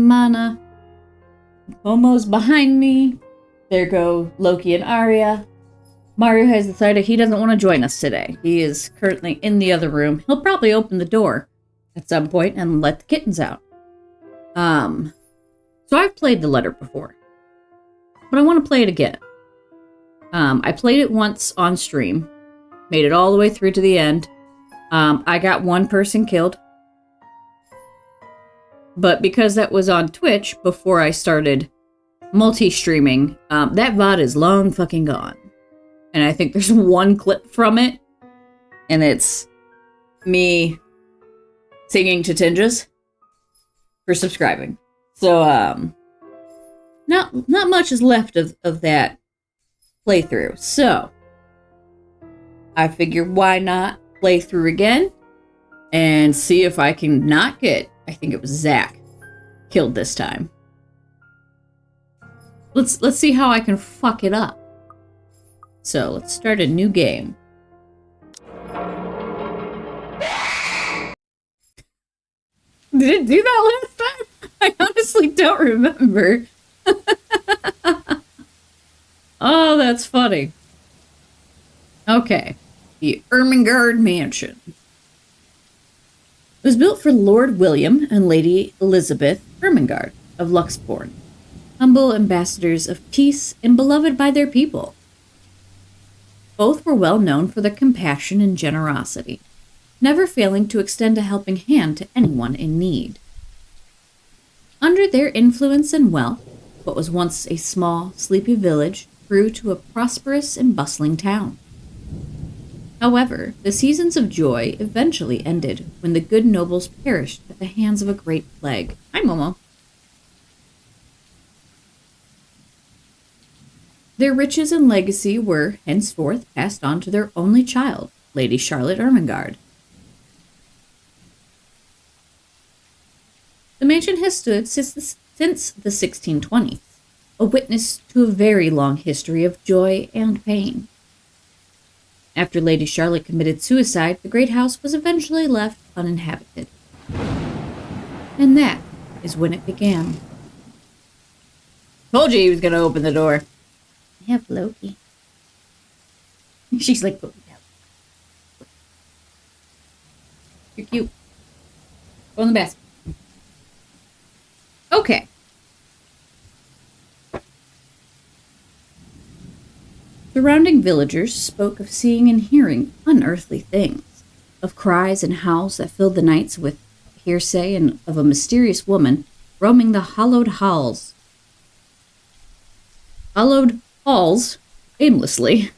Manna. Momo's behind me. There go Loki and Arya. Mario has decided he doesn't want to join us today. He is currently in the other room. He'll probably open the door at some point and let the kittens out. So I've played the letter before, but I want to play it again. I played it once on stream, made it all the way through to the end. I got one person killed, but because that was on Twitch before I started multi-streaming, that VOD is long fucking gone. And I think there's one clip from it, and it's me singing to Tinjas for subscribing. So, not much is left of that playthrough. So, I figured why not play through again and see if I can not get, I think it was Zach, killed this time. Let's see how I can fuck it up. So, let's start a new game. Did it do that last time? I honestly don't remember. Oh, that's funny. Okay. The Ermengarde Mansion. It was built for Lord William and Lady Elizabeth Ermengarde of Luxbourne, humble ambassadors of peace and beloved by their people. Both were well known for their compassion and generosity, never failing to extend a helping hand to anyone in need. Under their influence and wealth, what was once a small, sleepy village grew to a prosperous and bustling town. However, the seasons of joy eventually ended when the good nobles perished at the hands of a great plague. Hi, Momo. Their riches and legacy were henceforth passed on to their only child, Lady Charlotte Ermengarde. The mansion has stood since the 1620s, a witness to a very long history of joy and pain. After Lady Charlotte committed suicide, the great house was eventually left uninhabited. And that is when it began. Told you he was going to open the door. I have Loki. She's like, put me down. You're cute. Go in the basket. Okay. Surrounding villagers spoke of seeing and hearing unearthly things, of cries and howls that filled the nights with hearsay, and of a mysterious woman roaming the hallowed halls aimlessly.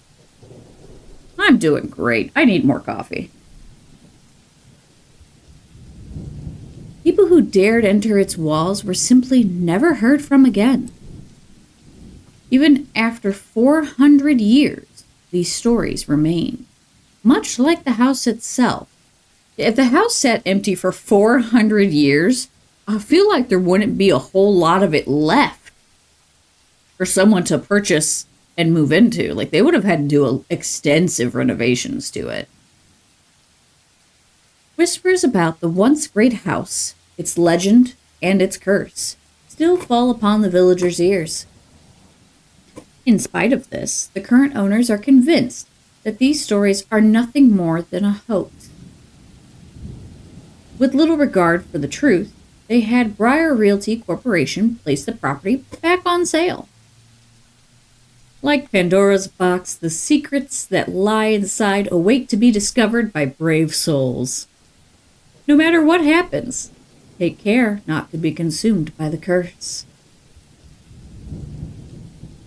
I'm doing great. I need more coffee. People who dared enter its walls were simply never heard from again. Even after 400 years, these stories remain, much like the house itself. If the house sat empty for 400 years, I feel like there wouldn't be a whole lot of it left for someone to purchase and move into. Like, they would have had to do extensive renovations to it. Whispers about the once great house, its legend, and its curse still fall upon the villagers' ears. In spite of this, the current owners are convinced that these stories are nothing more than a hoax. With little regard for the truth, they had Briar Realty Corporation place the property back on sale. Like Pandora's box, the secrets that lie inside await to be discovered by brave souls. No matter what happens, take care not to be consumed by the curse.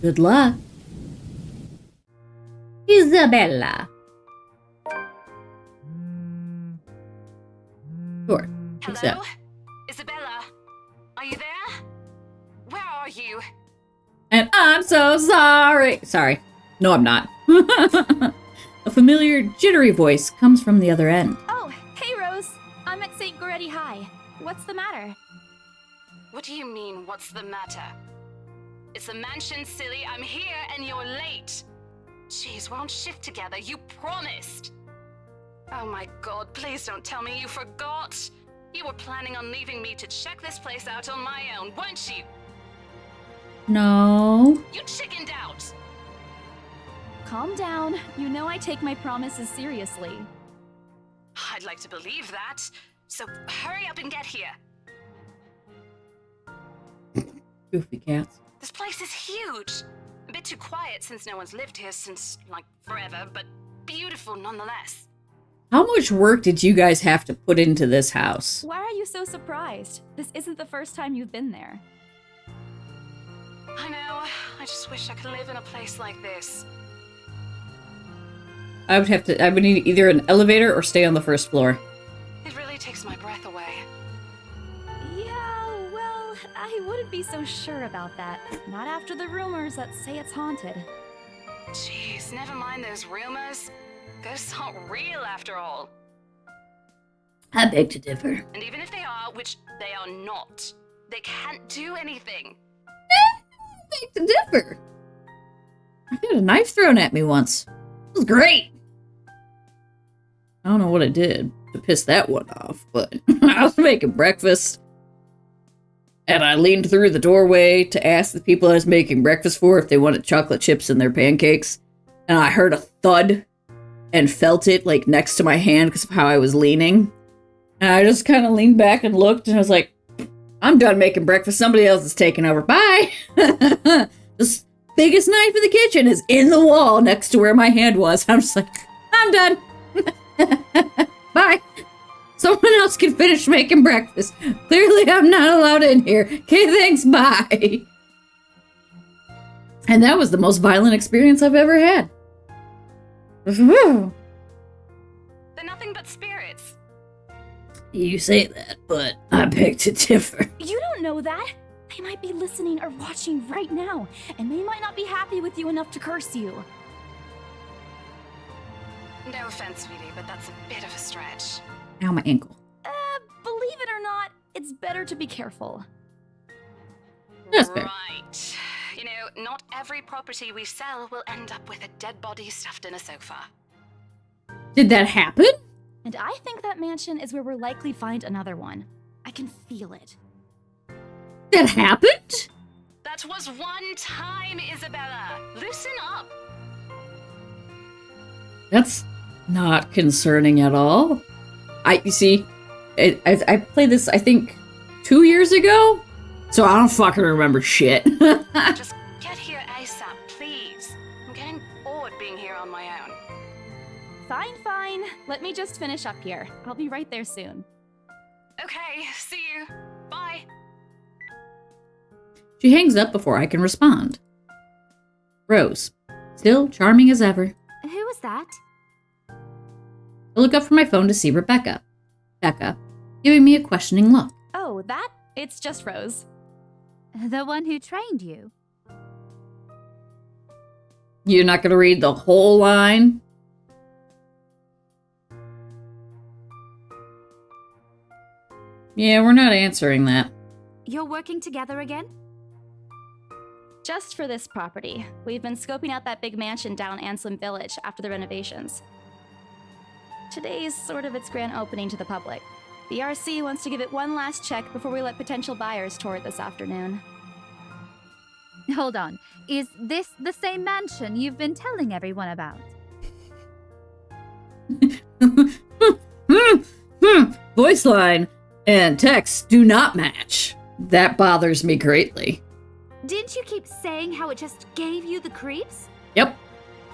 Good luck. Isabella. Sure. Hello? Isabella? Are you there? Where are you? And I'm so sorry. Sorry. No, I'm not. A familiar, jittery voice comes from the other end. Oh, hey, Rose. I'm at St. Goretti High. What's the matter? What do you mean, what's the matter? It's the mansion, silly. I'm here and you're late. Jeez, we're on shift together. You promised. Oh my god, please don't tell me you forgot. You were planning on leaving me to check this place out on my own, weren't you? No. You chickened out! Calm down. You know I take my promises seriously. I'd like to believe that. So hurry up and get here. Goofy cats. This place is huge. A bit too quiet since no one's lived here since, like, forever, but beautiful nonetheless. How much work did you guys have to put into this house? Why are you so surprised? This isn't the first time you've been there. I know. I just wish I could live in a place like this. I would need either an elevator or stay on the first floor. It really takes my breath away. Yeah, well, I wouldn't be so sure about that. Not after the rumors that say it's haunted. Jeez, never mind those rumors. Ghosts aren't real after all. I beg to differ. And even if they are, which they are not, they can't do anything. I beg to differ. I got a knife thrown at me once. It was great. I don't know what I did to piss that one off, but I was making breakfast. And I leaned through the doorway to ask the people I was making breakfast for if they wanted chocolate chips in their pancakes. And I heard a thud and felt it, like, next to my hand because of how I was leaning. And I just kind of leaned back and looked, and I was like, I'm done making breakfast. Somebody else is taking over. Bye! The biggest knife in the kitchen is in the wall next to where my hand was. I'm just like, I'm done. Bye. Someone else can finish making breakfast. Clearly, I'm not allowed in here. Okay, thanks, bye. And that was the most violent experience I've ever had. They're nothing but spirits. You say that, but I beg to differ. You don't know that. They might be listening or watching right now, and they might not be happy with you enough to curse you. No offense, sweetie, but that's a bit of a stretch. Ow, my ankle. Believe it or not, it's better to be careful. That's fair. Right. You know, not every property we sell will end up with a dead body stuffed in a sofa. Did that happen? And I think that mansion is where we'll likely find another one. I can feel it. That happened? That was one time, Isabella. Loosen up. That's not concerning at all. You see, I played this, I think, 2 years ago? So I don't fucking remember shit. Just get here ASAP, please. I'm getting bored being here on my own. Fine, fine. Let me just finish up here. I'll be right there soon. Okay, see you. Bye. She hangs up before I can respond. Rose, still charming as ever. Who was that? I look up from my phone to see Rebecca. Becca, giving me a questioning look. Oh, that? It's just Rose. The one who trained you? You're not gonna read the whole line? Yeah, we're not answering that. You're working together again? Just for this property. We've been scoping out that big mansion down Anselm Village after the renovations. Today's sort of its grand opening to the public. The RC wants to give it one last check before we let potential buyers tour it this afternoon. Hold on. Is this the same mansion you've been telling everyone about? Voice line and text do not match. That bothers me greatly. Didn't you keep saying how it just gave you the creeps? Yep.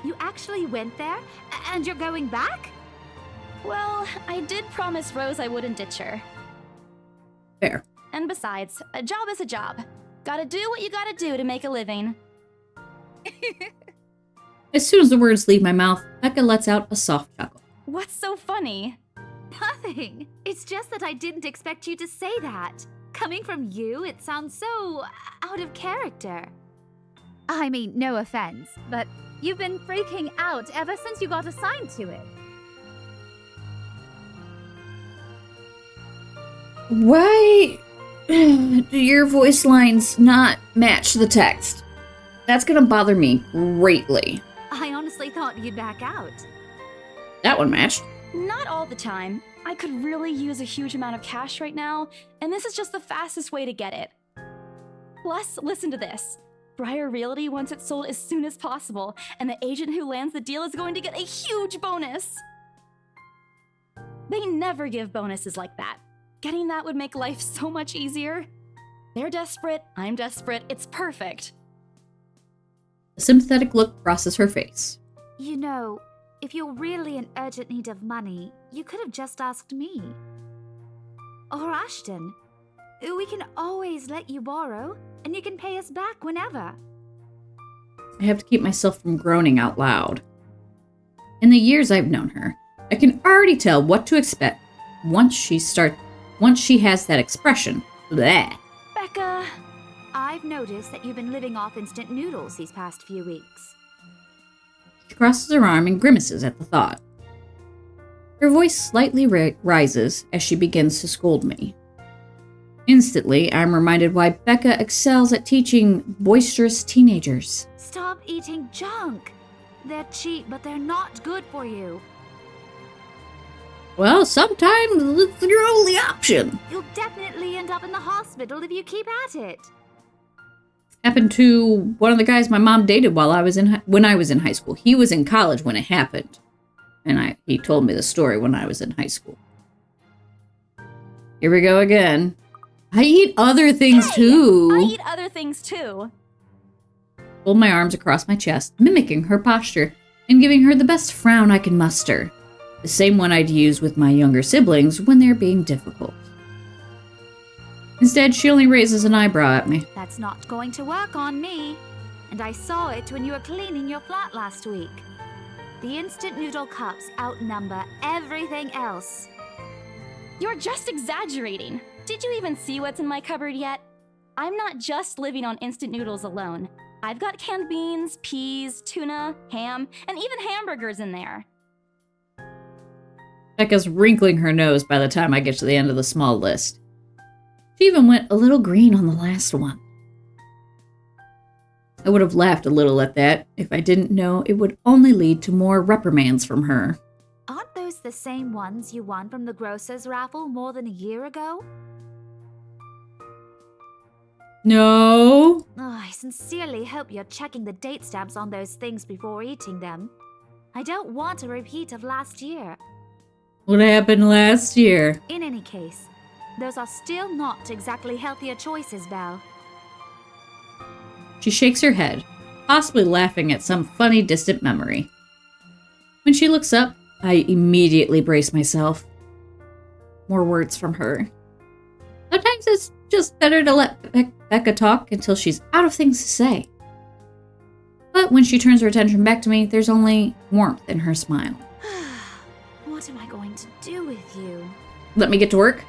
You actually went there? And you're going back? Well, I did promise Rose I wouldn't ditch her. Fair. And besides, a job is a job. Gotta do what you gotta do to make a living. As soon as the words leave my mouth, Becca lets out a soft chuckle. What's so funny? Nothing. It's just that I didn't expect you to say that. Coming from you, it sounds so out of character. I mean, no offense, but you've been freaking out ever since you got assigned to it. Why do your voice lines not match the text? That's gonna bother me greatly. I honestly thought you'd back out. That one matched. Not all the time. I could really use a huge amount of cash right now, and this is just the fastest way to get it. Plus, listen to this. Briar Realty wants it sold as soon as possible, and the agent who lands the deal is going to get a huge bonus. They never give bonuses like that. Getting that would make life so much easier. They're desperate, I'm desperate, it's perfect. A sympathetic look crosses her face. You know, if you're really in urgent need of money, you could have just asked me. Or Ashton. We can always let you borrow, and you can pay us back whenever. I have to keep myself from groaning out loud. In the years I've known her, I can already tell what to expect once she has that expression. Bleh. Becca! I've noticed that you've been living off instant noodles these past few weeks. She crosses her arm and grimaces at the thought. Her voice slightly rises as she begins to scold me. Instantly, I'm reminded why Becca excels at teaching boisterous teenagers. Stop eating junk! They're cheap, but they're not good for you. Well, sometimes it's your only option. You'll definitely end up in the hospital if you keep at it. Happened to one of the guys my mom dated when I was in high school. He was in college when it happened, and he told me the story when I was in high school. Here we go again. I eat other things too. I eat other things too. Fold my arms across my chest, mimicking her posture and giving her the best frown I can muster. The same one I'd use with my younger siblings when they're being difficult. Instead, she only raises an eyebrow at me. That's not going to work on me. And I saw it when you were cleaning your flat last week. The instant noodle cups outnumber everything else. You're just exaggerating. Did you even see what's in my cupboard yet? I'm not just living on instant noodles alone. I've got canned beans, peas, tuna, ham, and even hamburgers in there. Becca's wrinkling her nose by the time I get to the end of the small list. She even went a little green on the last one. I would have laughed a little at that if I didn't know it would only lead to more reprimands from her. Aren't those the same ones you won from the grocer's raffle more than a year ago? No. Oh, I sincerely hope you're checking the date stamps on those things before eating them. I don't want a repeat of last year. What happened last year? In any case, those are still not exactly healthier choices, Belle. She shakes her head, possibly laughing at some funny distant memory. When she looks up, I immediately brace myself. More words from her. Sometimes it's just better to let Becca talk until she's out of things to say. But when she turns her attention back to me, there's only warmth in her smile. What am I going to do with you? Let me get to work.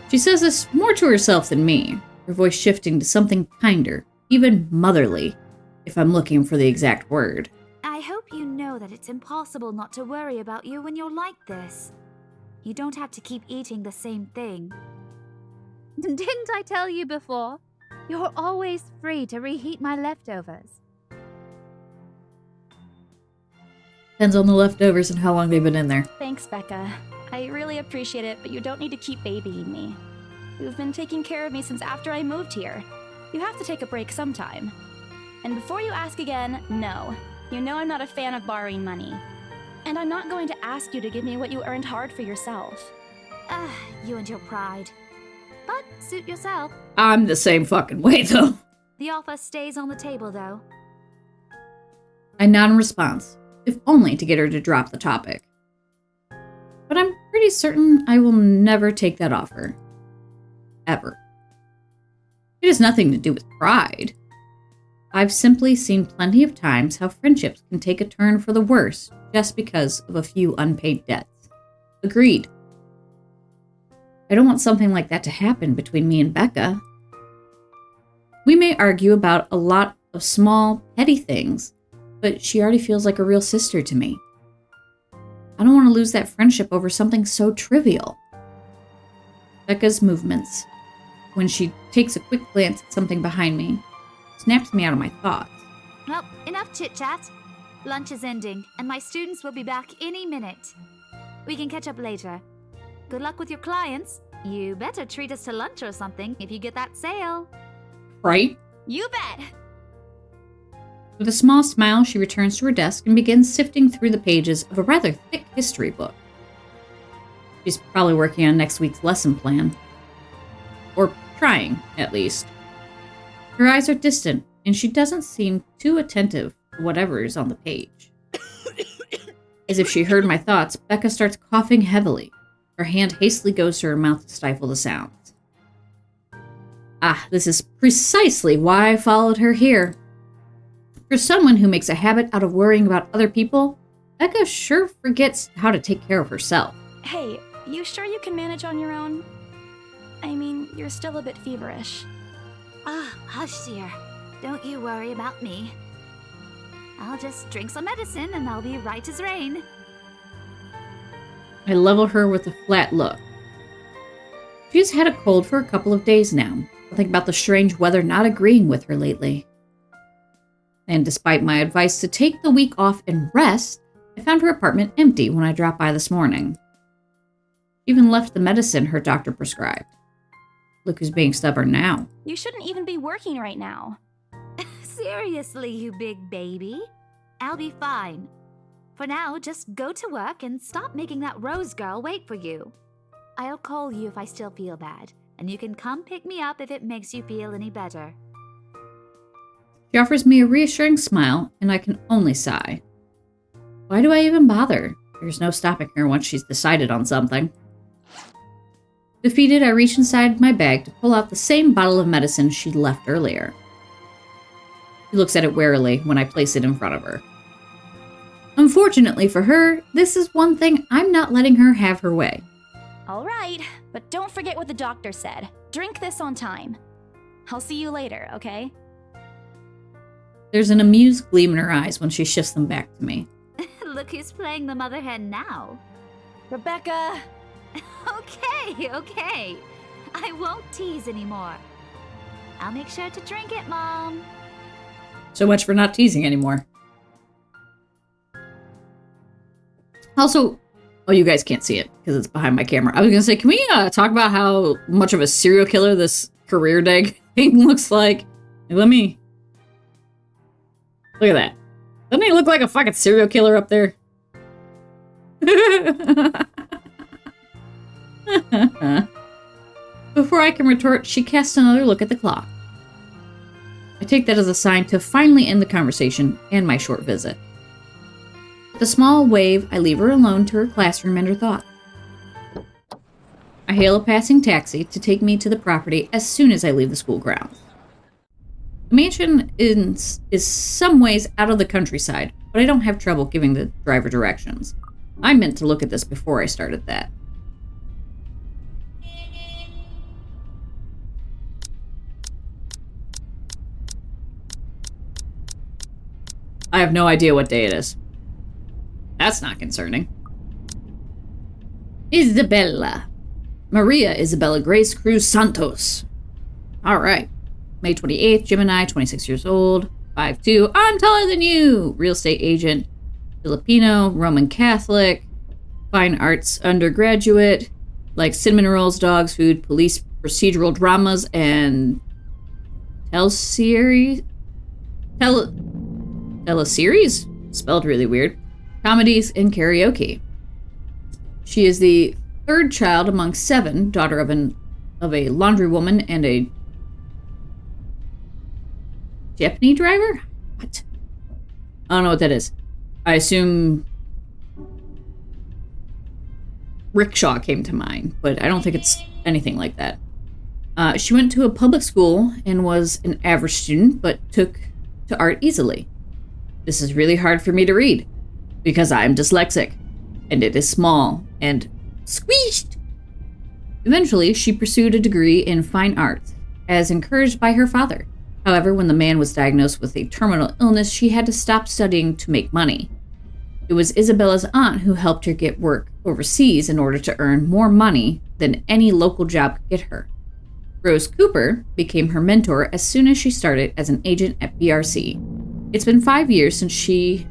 She says this more to herself than me, her voice shifting to something kinder, even motherly, if I'm looking for the exact word. I hope you know that it's impossible not to worry about you when you're like this. You don't have to keep eating the same thing. Didn't I tell you before? You're always free to reheat my leftovers. Depends on the leftovers and how long they've been in there. Thanks, Becca. I really appreciate it, but you don't need to keep babying me. You've been taking care of me since after I moved here. You have to take a break sometime. And before you ask again, no. You know I'm not a fan of borrowing money. And I'm not going to ask you to give me what you earned hard for yourself. You and your pride. But suit yourself. I'm the same fucking way, though. The offer stays on the table, though. I nod in response, if only to get her to drop the topic. But I'm pretty certain I will never take that offer. Ever. It has nothing to do with pride. I've simply seen plenty of times how friendships can take a turn for the worse just because of a few unpaid debts. Agreed. I don't want something like that to happen between me and Becca. We may argue about a lot of small, petty things, but she already feels like a real sister to me. I don't want to lose that friendship over something so trivial. Becca's movements, when she takes a quick glance at something behind me, snaps me out of my thoughts. Well, enough chit-chat. Lunch is ending, and my students will be back any minute. We can catch up later. Good luck with your clients. You better treat us to lunch or something if you get that sale. Right? You bet! With a small smile, she returns to her desk and begins sifting through the pages of a rather thick history book. She's probably working on next week's lesson plan. Or trying, at least. Her eyes are distant, and she doesn't seem too attentive to whatever is on the page. As if she heard my thoughts, Becca starts coughing heavily. Her hand hastily goes to her mouth to stifle the sounds. Ah, this is precisely why I followed her here. For someone who makes a habit out of worrying about other people, Becca sure forgets how to take care of herself. Hey, you sure you can manage on your own? I mean, you're still a bit feverish. Hush, dear. Don't you worry about me. I'll just drink some medicine and I'll be right as rain. I level her with a flat look. She's had a cold for a couple of days now. I think about the strange weather not agreeing with her lately. And despite my advice to take the week off and rest, I found her apartment empty when I dropped by this morning. She even left the medicine her doctor prescribed. Look who's being stubborn now. You shouldn't even be working right now. Seriously, you big baby. I'll be fine. For now, just go to work and stop making that Rose girl wait for you. I'll call you if I still feel bad, and you can come pick me up if it makes you feel any better. She offers me a reassuring smile, and I can only sigh. Why do I even bother? There's no stopping her once she's decided on something. Defeated, I reach inside my bag to pull out the same bottle of medicine she'd left earlier. She looks at it warily when I place it in front of her. Unfortunately for her, this is one thing I'm not letting her have her way. All right, but don't forget what the doctor said. Drink this on time. I'll see you later, okay? There's an amused gleam in her eyes when she shifts them back to me. Look who's playing the mother hen now. Rebecca! Okay. I won't tease anymore. I'll make sure to drink it, Mom. So much for not teasing anymore. Also, oh, you guys can't see it because it's behind my camera. I was going to say, can we talk about how much of a serial killer this career dag thing looks like? Let me... Look at that. Doesn't he look like a fucking serial killer up there? Before I can retort, she casts another look at the clock. I take that as a sign to finally end the conversation and my short visit. With a small wave, I leave her alone to her classroom and her thoughts. I hail a passing taxi to take me to the property as soon as I leave the school grounds. The mansion is some ways out of the countryside, but I don't have trouble giving the driver directions. I meant to look at this before I started that. I have no idea what day it is. That's not concerning. Isabella. Maria Isabella Grace Cruz Santos. All right. May 28th, Gemini, 26 years old, 5'2". I'm taller than you. Real estate agent. Filipino, Roman Catholic. Fine arts undergraduate. Like cinnamon rolls, dogs, food, police, procedural dramas, and teleseries? Spelled really weird. Comedies and karaoke. She is the third child among 7, daughter of a laundrywoman and a jeepney driver? What? I don't know what that is. I assume rickshaw came to mind, but I don't think it's anything like that. She went to a public school and was an average student, but took to art easily. This is really hard for me to read, because I'm dyslexic, and it is small and squeezed. Eventually, she pursued a degree in fine arts, as encouraged by her father. However, when the man was diagnosed with a terminal illness, she had to stop studying to make money. It was Isabella's aunt who helped her get work overseas in order to earn more money than any local job could get her. Rose Cooper became her mentor as soon as she started as an agent at BRC. It's been 5 years since she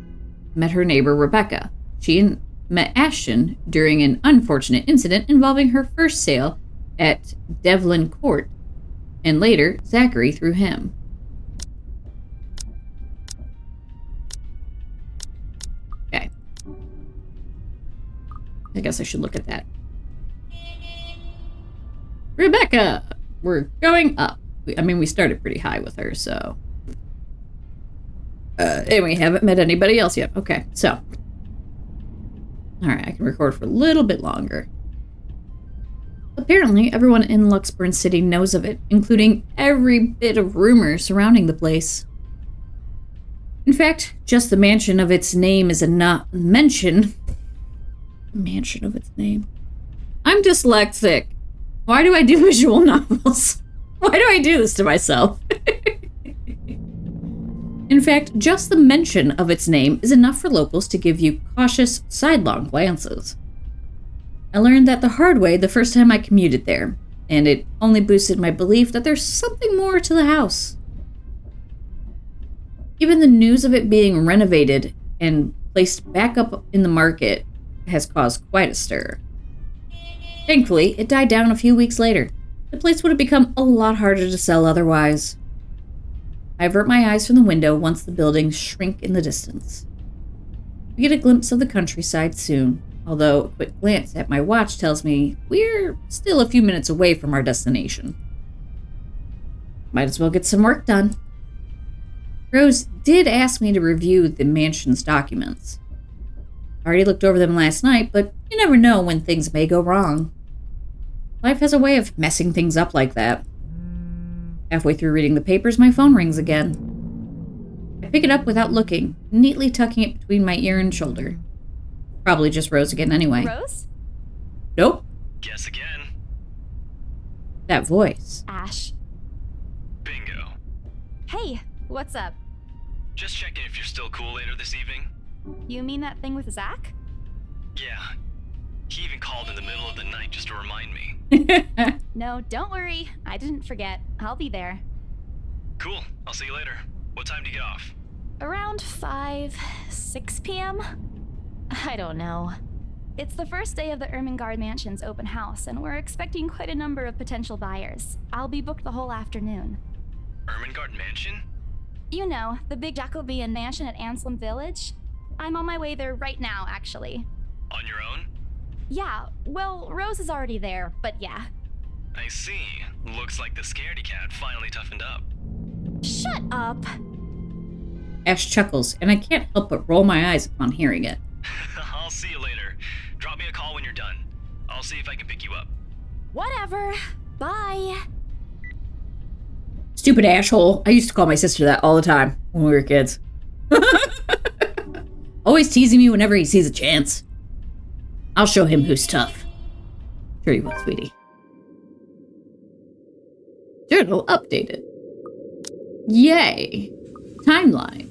met her neighbor Rebecca. She met Ashton during an unfortunate incident involving her first sale at Devlin Court, and later Zachary through him. Okay. I guess I should look at that. Rebecca! We're going up. We started pretty high with her, so... and we haven't met anybody else yet. Okay, so... Alright, I can record for a little bit longer. Apparently, everyone in Luxburn City knows of it, including every bit of rumor surrounding the place. In fact, just the mention of its name is enough. Mention of its name. I'm dyslexic. Why do I do visual novels? Why do I do this to myself? In fact, just the mention of its name is enough for locals to give you cautious, sidelong glances. I learned that the hard way the first time I commuted there, and it only boosted my belief that there's something more to the house. Even the news of it being renovated and placed back up in the market has caused quite a stir. Thankfully, it died down a few weeks later. The place would have become a lot harder to sell otherwise. I avert my eyes from the window once the buildings shrink in the distance. We get a glimpse of the countryside soon, although a quick glance at my watch tells me we're still a few minutes away from our destination. Might as well get some work done. Rose did ask me to review the mansion's documents. I already looked over them last night, but you never know when things may go wrong. Life has a way of messing things up like that. Halfway through reading the papers, my phone rings again. I pick it up without looking, neatly tucking it between my ear and shoulder. Probably just Rose again anyway. Rose? Nope. Guess again. That voice. Ash. Bingo. Hey, what's up? Just checking if you're still cool later this evening. You mean that thing with Zach? Yeah. He even called in the middle of the night just to remind me. No, don't worry. I didn't forget. I'll be there. Cool. I'll see you later. What time do you get off? Around 6 p.m.? I don't know. It's the first day of the Ermengarde Mansion's open house, and we're expecting quite a number of potential buyers. I'll be booked the whole afternoon. Ermengarde Mansion? You know, the big Jacobean mansion at Anselm Village? I'm on my way there right now, actually. On your own? Yeah, well, Rose is already there, but yeah. I see. Looks like the scaredy cat finally toughened up. Shut up! Ash chuckles, and I can't help but roll my eyes upon hearing it. I'll see you later. Drop me a call when you're done. I'll see if I can pick you up. Whatever. Bye. Stupid asshole. I used to call my sister that all the time when we were kids. Always teasing me whenever he sees a chance. I'll show him who's tough. Sure you will, sweetie. Journal updated. Yay. Timeline.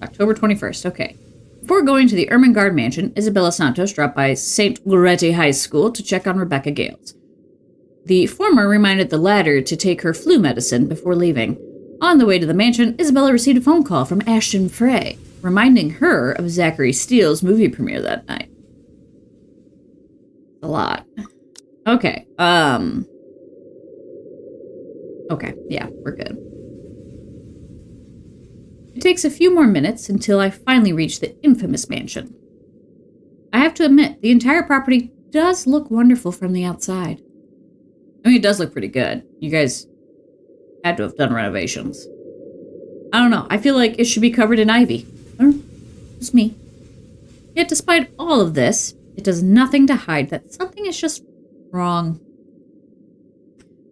October 21st. Okay. Before going to the Ermengarde Mansion, Isabella Santos dropped by St. Loretti High School to check on Rebecca Gales. The former reminded the latter to take her flu medicine before leaving. On the way to the mansion, Isabella received a phone call from Ashton Frey, reminding her of Zachary Steele's movie premiere that night. A lot. Okay, Okay, yeah, we're good. It takes a few more minutes until I finally reach the infamous mansion. I have to admit, the entire property does look wonderful from the outside. I mean, it does look pretty good. You guys had to have done renovations. I don't know, I feel like it should be covered in ivy. Just me. Yet despite all of this, it does nothing to hide that something is just wrong.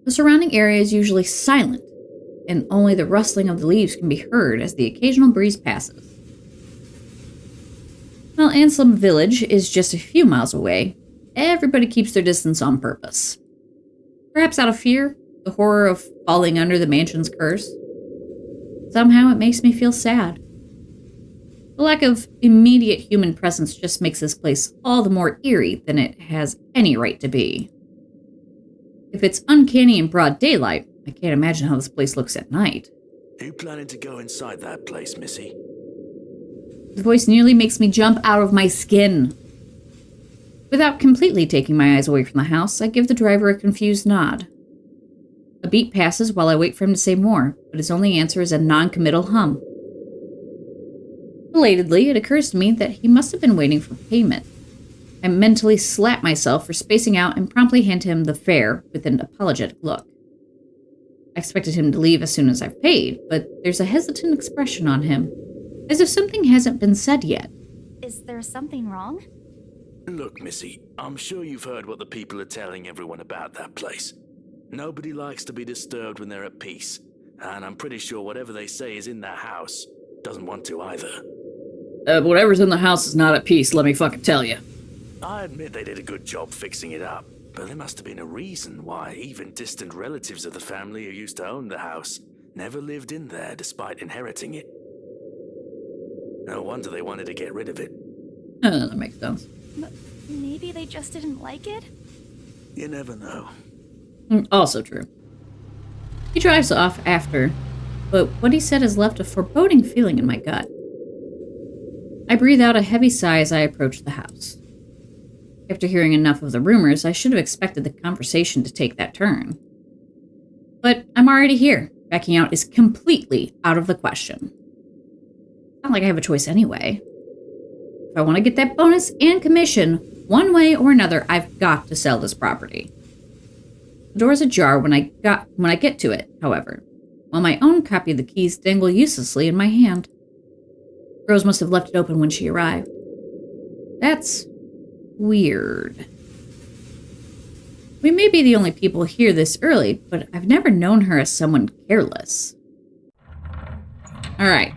The surrounding area is usually silent, and only the rustling of the leaves can be heard as the occasional breeze passes. While Anselm Village is just a few miles away, everybody keeps their distance on purpose. Perhaps out of fear, the horror of falling under the mansion's curse. Somehow it makes me feel sad. The lack of immediate human presence just makes this place all the more eerie than it has any right to be. If it's uncanny in broad daylight, I can't imagine how this place looks at night. Who planning to go inside that place, Missy? The voice nearly makes me jump out of my skin. Without completely taking my eyes away from the house, I give the driver a confused nod. A beat passes while I wait for him to say more, but his only answer is a non-committal hum. Belatedly, it occurs to me that he must have been waiting for payment. I mentally slap myself for spacing out and promptly hand him the fare with an apologetic look. I expected him to leave as soon as I've paid, but there's a hesitant expression on him, as if something hasn't been said yet. Is there something wrong? Look, Missy, I'm sure you've heard what the people are telling everyone about that place. Nobody likes to be disturbed when they're at peace, and I'm pretty sure whatever they say is in that house doesn't want to either. Whatever's in the house is not at peace, let me fucking tell you. I admit they did a good job fixing it up, but there must have been a reason why even distant relatives of the family who used to own the house never lived in there despite inheriting it. No wonder they wanted to get rid of it. That makes sense. But maybe they just didn't like it? You never know. Also true. He drives off after, but what he said has left a foreboding feeling in my gut. I breathe out a heavy sigh as I approach the house. After hearing enough of the rumors, I should have expected the conversation to take that turn. But I'm already here. Backing out is completely out of the question. Not like I have a choice anyway. If I want to get that bonus and commission, one way or another, I've got to sell this property. The door's ajar when I get to it, however, while my own copy of the keys dangle uselessly in my hand. Rose must have left it open when she arrived. That's weird. We may be the only people here this early, but I've never known her as someone careless. Alright,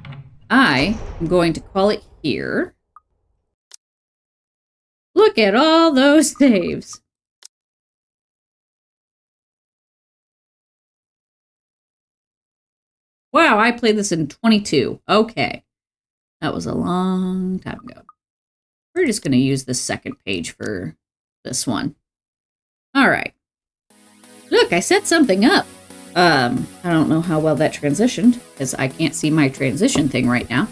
I am going to call it here. Look at all those saves. Wow, I played this in 22. Okay. That was a long time ago. We're just going to use the second page for this one. All right. Look, I set something up. I don't know how well that transitioned, because I can't see my transition thing right now.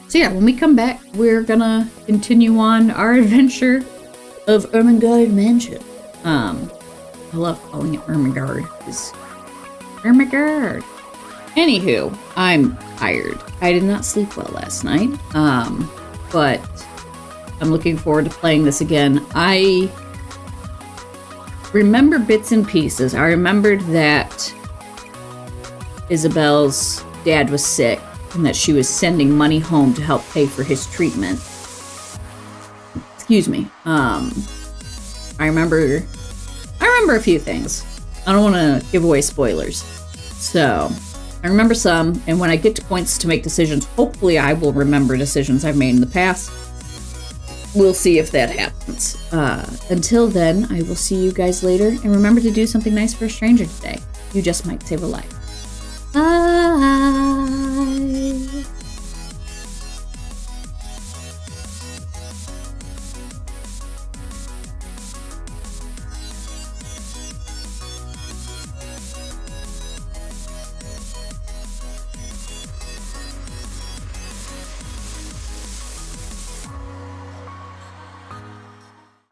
So yeah, when we come back, we're going to continue on our adventure of Ermengarde Mansion. I love calling it Ermengarde. It's Ermengarde. Anywho, I'm tired. I did not sleep well last night, but I'm looking forward to playing this again. I remember bits and pieces. I remembered that Isabel's dad was sick and that she was sending money home to help pay for his treatment. Excuse me. I remember a few things. I don't want to give away spoilers. So, I remember some, and when I get to points to make decisions, hopefully I will remember decisions I've made in the past. We'll see if that happens. Until then, I will see you guys later, and remember to do something nice for a stranger today. You just might save a life.